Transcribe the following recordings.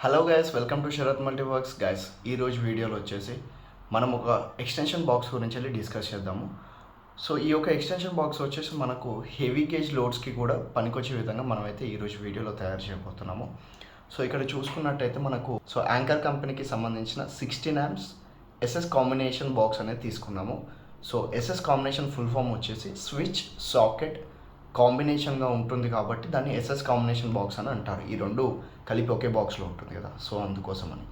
Hello guys, welcome to Sharath Multiworks. Guys, ఈరోజు వీడియోలో వచ్చేసి మనం ఒక ఎక్స్టెన్షన్ బాక్స్ గురించి వెళ్ళి డిస్కస్ చేద్దాము. సో ఈ యొక్క ఎక్స్టెన్షన్ బాక్స్ వచ్చేసి మనకు హెవీ గేజ్ లోడ్స్కి కూడా పనికొచ్చే విధంగా మనమైతే ఈరోజు వీడియోలో తయారు చేయబోతున్నాము. సో ఇక్కడ చూసుకున్నట్టయితే మనకు యాంకర్ కంపెనీకి సంబంధించిన 16 amps ఎస్ఎస్ కాంబినేషన్ బాక్స్ అనేది తీసుకున్నాము. So SS combination full form వచ్చేసి స్విచ్ సాకెట్ కాంబినేషన్గా ఉంటుంది కాబట్టి దాన్ని ఎస్ఎస్ కాంబినేషన్ బాక్స్ అని అంటారు. ఈ రెండు కలిపి ఒకే బాక్స్లో ఉంటుంది కదా, సో అందుకోసమని.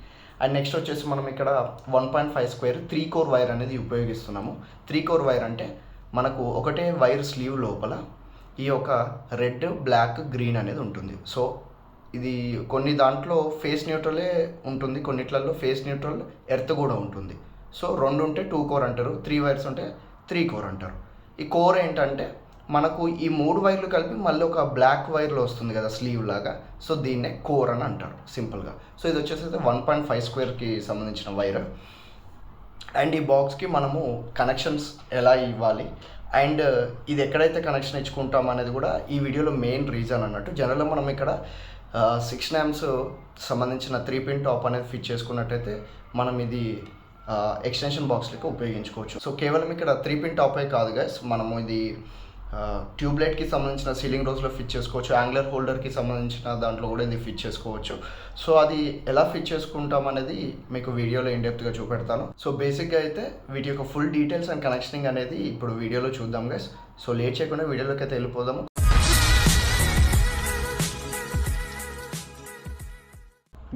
అండ్ నెక్స్ట్ వచ్చేసి మనం ఇక్కడ 1.5 స్క్వేర్ 3 కోర్ వైర్ అనేది ఉపయోగిస్తున్నాము. 3 కోర్ వైర్ అంటే మనకు ఒకటే వైర్ స్లీవ్ లోపల ఈ యొక్క రెడ్, బ్లాక్, గ్రీన్ అనేది ఉంటుంది. సో ఇది కొన్ని దాంట్లో ఫేస్ న్యూట్రలే ఉంటుంది, కొన్నిట్లలో ఫేస్ న్యూట్రల్ ఎర్త్ కూడా ఉంటుంది. సో 2 ఉంటే 2 కోర్ అంటారు, 3 వైర్స్ ఉంటే 3 కోర్ అంటారు. ఈ కోర్ ఏంటంటే మనకు ఈ 3 వైర్లు కలిపి మళ్ళీ ఒక బ్లాక్ వైర్లో వస్తుంది కదా స్లీవ్ లాగా, సో దీన్నే కోర్ అని అంటారు సింపుల్గా. సో ఇది వచ్చేసి 1.5 స్క్వేర్కి సంబంధించిన వైర్. అండ్ ఈ బాక్స్కి మనము కనెక్షన్స్ ఎలా ఇవ్వాలి అండ్ ఇది ఎక్కడైతే కనెక్షన్ ఇచ్చుకుంటాం అనేది కూడా ఈ వీడియోలో మెయిన్ రీజన్ అన్నట్టు. జనరల్గా మనం ఇక్కడ 16 amps సంబంధించిన 3-pin టాప్ అనేది ఫిట్ చేసుకున్నట్టయితే మనం ఇది ఎక్స్టెన్షన్ బాక్స్లకి ఉపయోగించుకోవచ్చు. సో కేవలం ఇక్కడ 3-pin టాపే కాదు గైస్, మనము ఇది ట్యూబ్లైట్కి సంబంధించిన సీలింగ్ రోజులో ఫిట్ చేసుకోవచ్చు, యాంగ్లర్ హోల్డర్కి సంబంధించిన దాంట్లో కూడా ఇది ఫిట్ చేసుకోవచ్చు. సో అది ఎలా ఫిట్ చేసుకుంటాం అనేది మీకు వీడియోలో ఇన్డెప్త్గా చూపెడతాను. సో బేసిక్గా అయితే వీటి యొక్క ఫుల్ డీటెయిల్స్ అండ్ కనెక్షనింగ్ అనేది ఇప్పుడు వీడియోలో చూద్దాం గైస్. సో లేట్ చేయకుండా వీడియోలోకి అయితే వెళ్ళిపోదాము.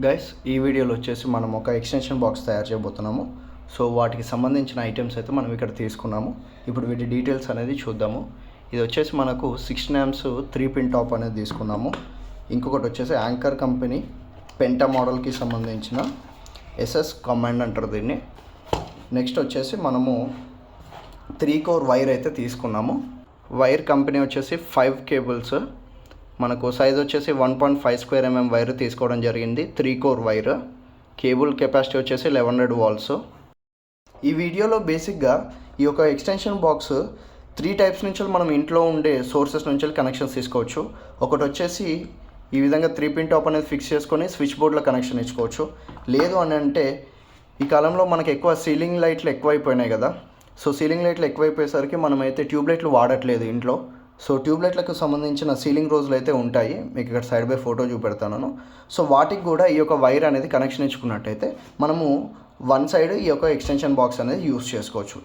గైస్, ఈ వీడియోలో వచ్చేసి మనం ఒక ఎక్స్టెన్షన్ బాక్స్ తయారు చేయబోతున్నాము. సో వాటికి సంబంధించిన ఐటమ్స్ అయితే మనం ఇక్కడ తీసుకున్నాము. ఇప్పుడు వీటి డీటెయిల్స్ అనేది చూద్దాము. ఇది వచ్చేసి మనకు 16 amps 3-pin టాప్ అనేది తీసుకున్నాము. ఇంకొకటి వచ్చేసి యాంకర్ కంపెనీ పెంటా మోడల్కి సంబంధించిన ఎస్ఎస్ కమాండ్ అంటారు దీన్ని. నెక్స్ట్ వచ్చేసి మనము 3 కోర్ వైర్ అయితే తీసుకున్నాము. వైర్ కంపెనీ వచ్చేసి 5 కేబుల్స్. మనకు సైజ్ వచ్చేసి 1.5 స్క్వేర్ వైర్ తీసుకోవడం జరిగింది. 3 కోర్ వైర్. కేబుల్ కెపాసిటీ వచ్చేసి 1100 వాల్ట్స్. ఈ వీడియోలో బేసిక్గా ఈ యొక్క ఎక్స్టెన్షన్ బాక్స్ 3 టైప్స్ నుంచి మనం ఇంట్లో ఉండే సోర్సెస్ నుంచి కనెక్షన్స్ తీసుకోవచ్చు. ఒకటి వచ్చేసి ఈ విధంగా 3-pin టాప్ అనేది ఫిక్స్ చేసుకొని స్విచ్ బోర్డ్లో కనెక్షన్ ఇచ్చుకోవచ్చు. లేదు అని అంటే ఈ కాలంలో మనకు ఎక్కువ సీలింగ్ లైట్లు ఎక్కువైపోయినాయి కదా. సో సీలింగ్ లైట్లు ఎక్కువైపోయేసరికి మనమైతే ట్యూబ్లైట్లు వాడట్లేదు ఇంట్లో. సో ట్యూబ్లైట్లకు సంబంధించిన సీలింగ్ రోజులు అయితే ఉంటాయి, మీకు ఇక్కడ సైడ్ బై ఫోటో చూపెడతాను. సో వాటికి కూడా ఈ యొక్క వైర్ అనేది కనెక్షన్ ఇచ్చుకున్నట్టయితే మనము వన్ సైడ్ ఈ యొక్క ఎక్స్టెన్షన్ బాక్స్ అనేది యూస్ చేసుకోవచ్చు.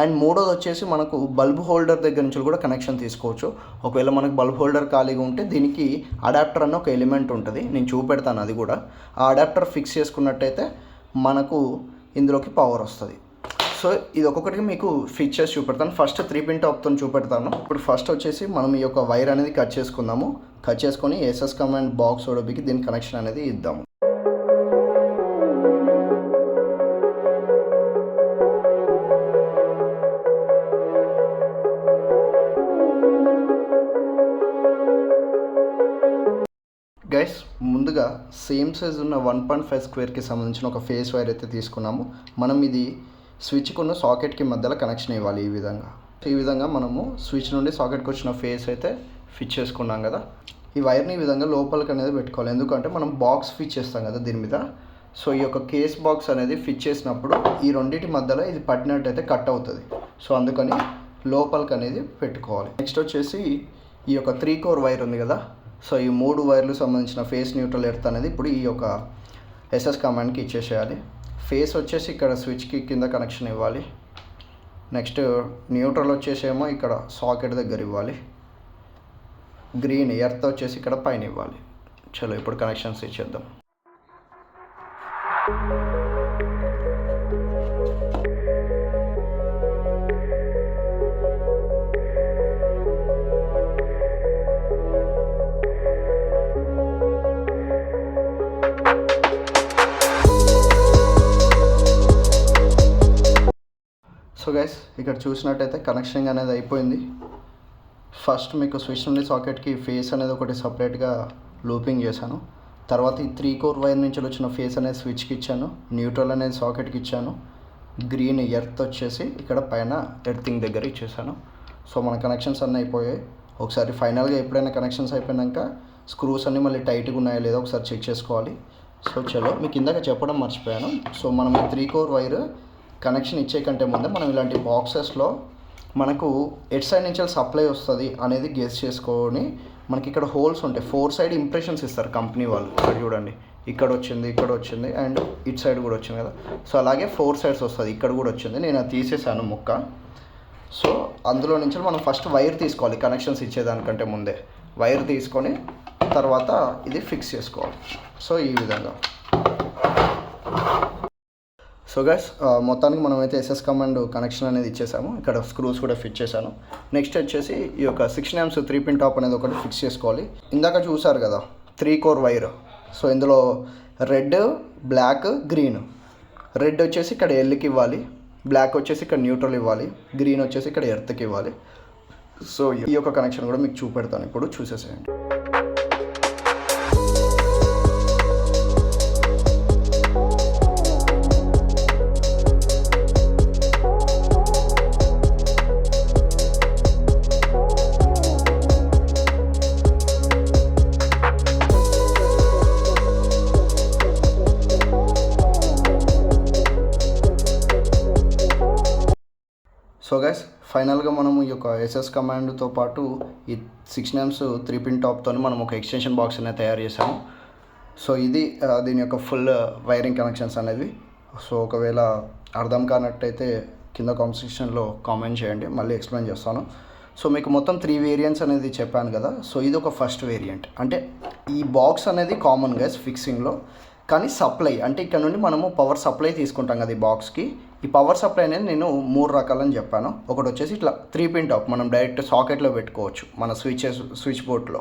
అండ్ మూడోది వచ్చేసి మనకు బల్బ్ హోల్డర్ దగ్గర నుంచి కూడా కనెక్షన్ తీసుకోవచ్చు. ఒకవేళ మనకు బల్బ్ హోల్డర్ ఖాళీగా ఉంటే దీనికి అడాప్టర్ అన్న ఒక ఎలిమెంట్ ఉంటుంది, నేను చూపెడతాను అది కూడా. ఆ అడాప్టర్ ఫిక్స్ చేసుకున్నట్టయితే మనకు ఇందులోకి పవర్ వస్తుంది. సో ఇది ఒక్కొక్కటికి మీకు ఫిట్ చేసి చూపెడతాను. ఫస్ట్ 3-pin టాప్తో చూపెడతాను. ఇప్పుడు ఫస్ట్ వచ్చేసి మనం ఈ యొక్క వైర్ అనేది కట్ చేసుకుందాము. కట్ చేసుకొని ఎస్ఎస్ కమాండ్ బాక్స్ ఓడబికి దీని కనెక్షన్ అనేది ఇద్దాము. గైస్, ముందుగా సేమ్ సైజ్ ఉన్న 1.5 స్క్వేర్కి సంబంధించిన ఒక ఫేస్ వైర్ అయితే తీసుకున్నాము. మనం ఇది స్విచ్కి ఉన్న సాకెట్కి మధ్యలో కనెక్షన్ ఇవ్వాలి. ఈ విధంగా మనము స్విచ్ నుండి సాకెట్కి వచ్చిన ఫేస్ అయితే ఫిట్ చేసుకున్నాం కదా. ఈ వైర్ని ఈ విధంగా లోపలికి అనేది పెట్టుకోవాలి, ఎందుకంటే మనం బాక్స్ ఫిట్ చేస్తాం కదా దీని మీద. సో ఈ యొక్క కేస్ బాక్స్ అనేది ఫిట్ చేసినప్పుడు ఈ రెండింటి మధ్యలో ఇది పట్టినట్టయితే కట్ అవుతుంది. సో అందుకని లోపలికి అనేది పెట్టుకోవాలి. నెక్స్ట్ వచ్చేసి ఈ యొక్క 3 కోర్ వైర్ ఉంది కదా. సో ఈ 3 వైర్లు సంబంధించిన ఫేస్ న్యూట్రల్ ఎర్త్ అనేది ఇప్పుడు ఈ యొక్క ఎస్ఎస్ కమాండ్కి ఇచ్చేసేయాలి. ఫేస్ వచ్చేసి ఇక్కడ స్విచ్కి కింద కనెక్షన్ ఇవ్వాలి. నెక్స్ట్ న్యూట్రల్ వచ్చేసేమో ఇక్కడ సాకెట్ దగ్గర ఇవ్వాలి. గ్రీన్ ఎర్త్ వచ్చేసి ఇక్కడ పైన ఇవ్వాలి. చలో ఇప్పుడు కనెక్షన్స్ ఇచ్చేద్దాం. సో గైస్, ఇక్కడ చూసినట్టయితే కనెక్షన్ అనేది అయిపోయింది. ఫస్ట్ మీకు స్విచ్ నుండి సాకెట్కి ఫేస్ అనేది ఒకటి సపరేట్గా లూపింగ్ చేశాను. తర్వాత ఈ 3 కోర్ వైర్ నుంచి వచ్చిన ఫేస్ అనేది స్విచ్కి ఇచ్చాను. న్యూట్రల్ అనేది సాకెట్కి ఇచ్చాను. గ్రీన్ ఎర్త్ వచ్చేసి ఇక్కడ పైన ఎర్తింగ్ దగ్గర ఇచ్చేసాను. సో మన కనెక్షన్స్ అన్నీ అయిపోయాయి. ఒకసారి ఫైనల్గా ఎప్పుడైనా కనెక్షన్స్ అయిపోయాక స్క్రూస్ అన్నీ మళ్ళీ టైట్గా ఉన్నాయో లేదో ఒకసారి చెక్ చేసుకోవాలి. సో చలో మీకు ఇందాక చెప్పడం మర్చిపోయాను. సో మనం ఈ 3 కోర్ వైర్ కనెక్షన్ ఇచ్చే కంటే ముందే మనం ఇలాంటి బాక్సెస్లో మనకు ఎట్ సైడ్ నుంచి సప్లై వస్తుంది అనేది గెస్ చేసుకొని మనకి ఇక్కడ హోల్స్ ఉంటాయి. 4 సైడ్ ఇంప్రెషన్స్ ఇస్తారు కంపెనీ వాళ్ళు. ఇక్కడ చూడండి, ఇక్కడ వచ్చింది అండ్ ఇట్ సైడ్ కూడా వచ్చింది కదా. సో అలాగే 4 సైడ్స్ వస్తుంది, ఇక్కడ కూడా వచ్చింది. నేను అది తీసేసాను ముక్క. సో అందులో నుంచి మనం ఫస్ట్ వైర్ తీసుకోవాలి. కనెక్షన్స్ ఇచ్చేదానికంటే ముందే వైర్ తీసుకొని తర్వాత ఇది ఫిక్స్ చేసుకోవాలి. సో ఈ విధంగా. సో గైస్ మొత్తానికి మనమైతే ఎస్ఎస్ కమాండ్ కనెక్షన్ అనేది ఇచ్చేసాము. ఇక్కడ స్క్రూస్ కూడా ఫిట్ చేశాను. నెక్స్ట్ వచ్చేసి ఈ యొక్క 16 amps 3 pin టాప్ అనేది ఒకటి ఫిక్స్ చేసుకోవాలి. ఇందాక చూసారు కదా 3 కోర్ వైర్. సో ఇందులో రెడ్, బ్లాక్, గ్రీన్. రెడ్ వచ్చేసి ఇక్కడ ఎల్కి ఇవ్వాలి, బ్లాక్ వచ్చేసి ఇక్కడ న్యూట్రల్ ఇవ్వాలి, గ్రీన్ వచ్చేసి ఇక్కడ ఎర్త్కి ఇవ్వాలి. సో ఈ యొక్క కనెక్షన్ కూడా మీకు చూపెడతాను, ఇప్పుడు చూసేసేయండి. సో గైస్ ఫైనల్గా మనము ఈ యొక్క ఎస్ఎస్ కమాండ్తో పాటు ఈ 16 amps 3 pin టాప్తో మనం ఒక ఎక్స్టెన్షన్ బాక్స్ అనేది తయారు చేసాము. సో ఇది దీని యొక్క ఫుల్ వైరింగ్ కనెక్షన్స్ అనేవి. సో ఒకవేళ అర్థం కానట్టయితే కింద కామెంట్ సెక్షన్లో కామెంట్ చేయండి, మళ్ళీ ఎక్స్ప్లెయిన్ చేస్తాను. సో మీకు మొత్తం 3 వేరియంట్స్ అనేది చెప్పాను కదా. సో ఇది ఒక ఫస్ట్ వేరియంట్. అంటే ఈ బాక్స్ అనేది కామన్ గైస్ ఫిక్సింగ్లో, కానీ సప్లై అంటే ఇక్కడ నుండి మనము పవర్ సప్లై తీసుకుంటాం కదా ఈ బాక్స్కి. ఈ పవర్ సప్లై అనేది నేను 3 రకాలని చెప్పాను. ఒకటి వచ్చేసి ఇట్లా 3 pin టాప్, మనం డైరెక్ట్ సాకెట్లో పెట్టుకోవచ్చు మన స్విచ్ బోర్డ్లో.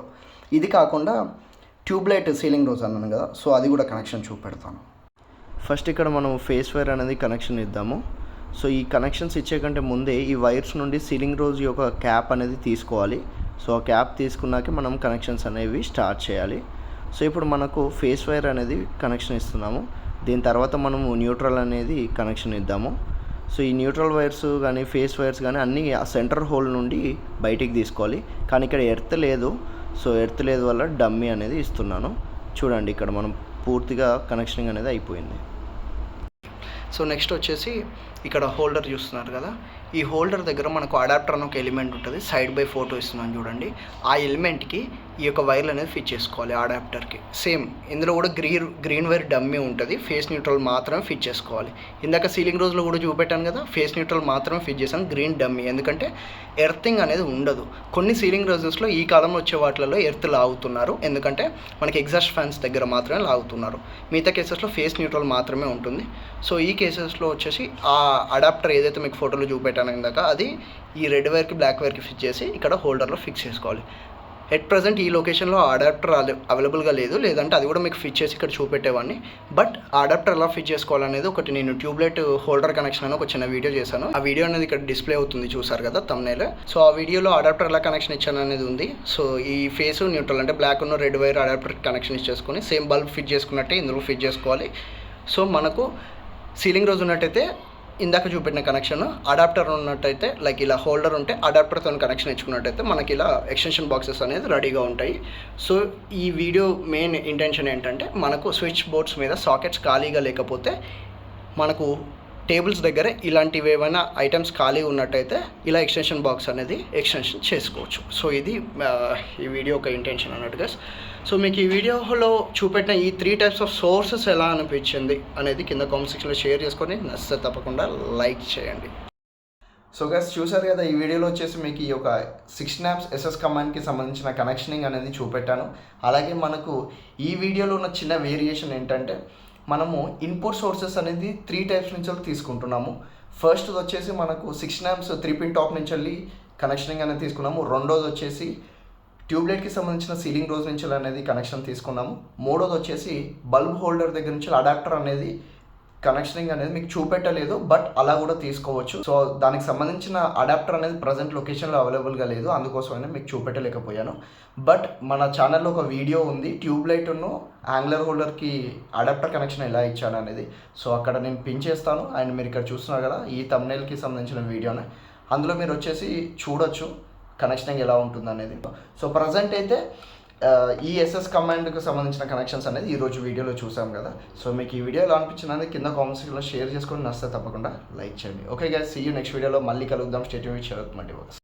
ఇది కాకుండా ట్యూబ్లైట్ సీలింగ్ రోజ్ అన్నాను కదా, సో అది కూడా కనెక్షన్ చూపెడతాను. ఫస్ట్ ఇక్కడ మనం ఫేస్ వైర్ అనేది కనెక్షన్ ఇద్దాము. సో ఈ కనెక్షన్స్ ఇచ్చే కంటే ముందే ఈ వైర్స్ నుండి సీలింగ్ రోజ్ యొక్క క్యాప్ అనేది తీసుకోవాలి. సో ఆ క్యాప్ తీసుకున్నాకే మనం కనెక్షన్స్ అనేవి స్టార్ట్ చేయాలి. సో ఇప్పుడు మనకు ఫేస్ వైర్ అనేది కనెక్షన్ ఇస్తున్నాము. దీని తర్వాత మనము న్యూట్రల్ అనేది కనెక్షన్ ఇద్దాము. సో ఈ న్యూట్రల్ వైర్స్ కానీ ఫేస్ వైర్స్ కానీ అన్నీ ఆ సెంటర్ హోల్ నుండి బయటికి తీసుకోవాలి. కానీ ఇక్కడ ఎర్త్ లేదు. సో ఎర్త్ లేదు వల్ల డమ్మీ అనేది ఇస్తున్నాను. చూడండి ఇక్కడ మనం పూర్తిగా కనెక్షనింగ్ అనేది అయిపోయింది. సో నెక్స్ట్ వచ్చేసి ఇక్కడ హోల్డర్ చూస్తున్నారు కదా, ఈ హోల్డర్ దగ్గర మనకు అడాప్టర్ అని ఒక ఎలిమెంట్ ఉంటుంది. సైడ్ బై ఫోటో ఇస్తున్నాను చూడండి. ఆ ఎలిమెంట్కి ఈ యొక్క వైర్లు అనేది ఫిట్ చేసుకోవాలి అడాప్టర్కి. సేమ్ ఇందులో కూడా గ్రీన్ వైర్ డమ్మీ ఉంటుంది, ఫేస్ న్యూట్రల్ మాత్రమే ఫిట్ చేసుకోవాలి. ఇందాక సీలింగ్ రోజులో కూడా చూపెట్టాను కదా, ఫేస్ న్యూట్రల్ మాత్రమే ఫిట్ చేశాను, గ్రీన్ డమ్మీ. ఎందుకంటే ఎర్తింగ్ అనేది ఉండదు. కొన్ని సీలింగ్ రోజెస్లో ఈ కాలంలో వచ్చే వాటిలలో ఎర్త్ లాగుతున్నారు, ఎందుకంటే మనకి ఎగ్జాస్ట్ ఫ్యాన్స్ దగ్గర మాత్రమే లాగుతున్నారు. మిగతా కేసెస్లో ఫేస్ న్యూట్రల్ మాత్రమే ఉంటుంది. సో ఈ కేసెస్లో వచ్చేసి ఆ అడాప్టర్ ఏదైతే మీకు ఫోటోలో చూపెట్టాను ఇందాక, అది ఈ రెడ్ వైర్కి బ్లాక్ వైర్కి ఫిట్ చేసి ఇక్కడ హోల్డర్లో ఫిక్స్ చేసుకోవాలి. ఎట్ ప్రజెంట్ ఈ లొకేషన్లో అడాప్టర్ అవైలబుల్గా లేదు, లేదంటే అది కూడా మీకు ఫిట్ చేసి ఇక్కడ చూపెట్టేవాడిని. బట్ ఆ అడాప్టర్ ఎలా ఫిట్ చేసుకోవాలనేది ఒకటి నేను ట్యూబ్లైట్ హోల్డర్ కనెక్షన్ అని ఒక చిన్న వీడియో చేశాను. ఆ వీడియో అనేది ఇక్కడ డిస్ప్లే అవుతుంది, చూసారు కదా థంబ్నెయిల్. సో ఆ వీడియోలో అడాప్టర్ ఎలా కనెక్షన్ ఇచ్చాను అనేది ఉంది. సో ఈ ఫేస్ న్యూట్రల్ అంటే బ్లాక్ ఉన్న రెడ్ వైర్ అడాప్టర్ కనెక్షన్ ఇచ్చేసుకొని సేమ్ బల్బ్ ఫిట్ చేసుకున్నట్టే ఇందులో ఫిట్ చేసుకోవాలి. సో మనకు సీలింగ్ రోజు ఉన్నట్టయితే ఇందాక చూపెట్టిన కనెక్షన్, అడాప్టర్ ఉన్నట్టయితే లైక్ ఇలా హోల్డర్ ఉంటే అడాప్టర్తో కనెక్షన్ ఇచ్చుకున్నట్టయితే మనకి ఇలా ఎక్స్టెన్షన్ బాక్సెస్ అనేది రెడీగా ఉంటాయి. సో ఈ వీడియో మెయిన్ ఇంటెన్షన్ ఏంటంటే మనకు స్విచ్ బోర్డ్స్ మీద సాకెట్స్ ఖాళీగా లేకపోతే మనకు టేబుల్స్ దగ్గర ఇలాంటివి ఏమైనా ఐటమ్స్ ఖాళీ ఉన్నట్టయితే ఇలా ఎక్స్టెన్షన్ బాక్స్ అనేది ఎక్స్టెన్షన్ చేసుకోవచ్చు. సో ఇది ఈ వీడియో ఒక ఇంటెన్షన్ అన్నట్టుగా. సో మీకు ఈ వీడియోలో చూపెట్టిన ఈ 3 types ఆఫ్ సోర్సెస్ ఎలా అనిపించింది అనేది కింద కామెంట్ సెక్షన్లో షేర్ చేసుకొని నచ్చితే తప్పకుండా లైక్ చేయండి. సో గైస్ చూసారు కదా, ఈ వీడియోలో వచ్చేసి మీకు ఈ యొక్క 16 amps ఎస్ఎస్ కమాండ్కి సంబంధించిన కనెక్షనింగ్ అనేది చూపెట్టాను. అలాగే మనకు ఈ వీడియోలో ఉన్న చిన్న వేరియేషన్ ఏంటంటే మనము ఇన్పుట్ సోర్సెస్ అనేది 3 types నుంచి తీసుకుంటున్నాము. ఫస్ట్ వచ్చేసి మనకు 16 amps 3 pin టాప్ నుంచి వెళ్ళి కనెక్షనింగ్ అనేది తీసుకున్నాము. రెండోది వచ్చేసి ట్యూబ్లైట్కి సంబంధించిన సీలింగ్ రోజ్ నుంచి అనేది కనెక్షన్ తీసుకున్నాము. మూడోది వచ్చేసి బల్బ్ హోల్డర్ దగ్గర నుంచి అడాప్టర్ అనేది కనెక్షనింగ్ అనేది మీకు చూపెట్టలేదు, బట్ అలా కూడా తీసుకోవచ్చు. సో దానికి సంబంధించిన అడాప్టర్ అనేది ప్రజెంట్ లొకేషన్లో అవైలబుల్గా లేదు, అందుకోసమైనా మీకు చూపెట్టలేకపోయాను. బట్ మన ఛానల్లో ఒక వీడియో ఉంది, ట్యూబ్లైట్ను యాంగులర్ హోల్డర్కి అడాప్టర్ కనెక్షన్ ఎలా ఇచ్చాను అనేది. సో అక్కడ నేను పిన్ చేస్తాను, అండ్ మీరు ఇక్కడ చూస్తున్నారు కదా ఈ థంబ్నెయిల్కి సంబంధించిన వీడియోని, అందులో మీరు వచ్చేసి చూడొచ్చు కనెక్షనింగ్ ఎలా ఉంటుంది అనేది. సో ప్రజెంట్ అయితే ఈ ఎస్ఎస్ కమాండ్కి సంబంధించిన కనెక్షన్స్ అనేది ఈరోజు వీడియోలో చూసాం కదా. సో మీకు ఈ వీడియో ఎలా అనిపించింది కింద కామెంట్ సెక్షన్లో షేర్ చేసుకొని నచ్చితే తప్పకుండా లైక్ చేయండి. Okay guys, see you next వీడియోలో మళ్ళీ కలుద్దాం. Stay tuned with Sharath మల్టీవర్క్స్.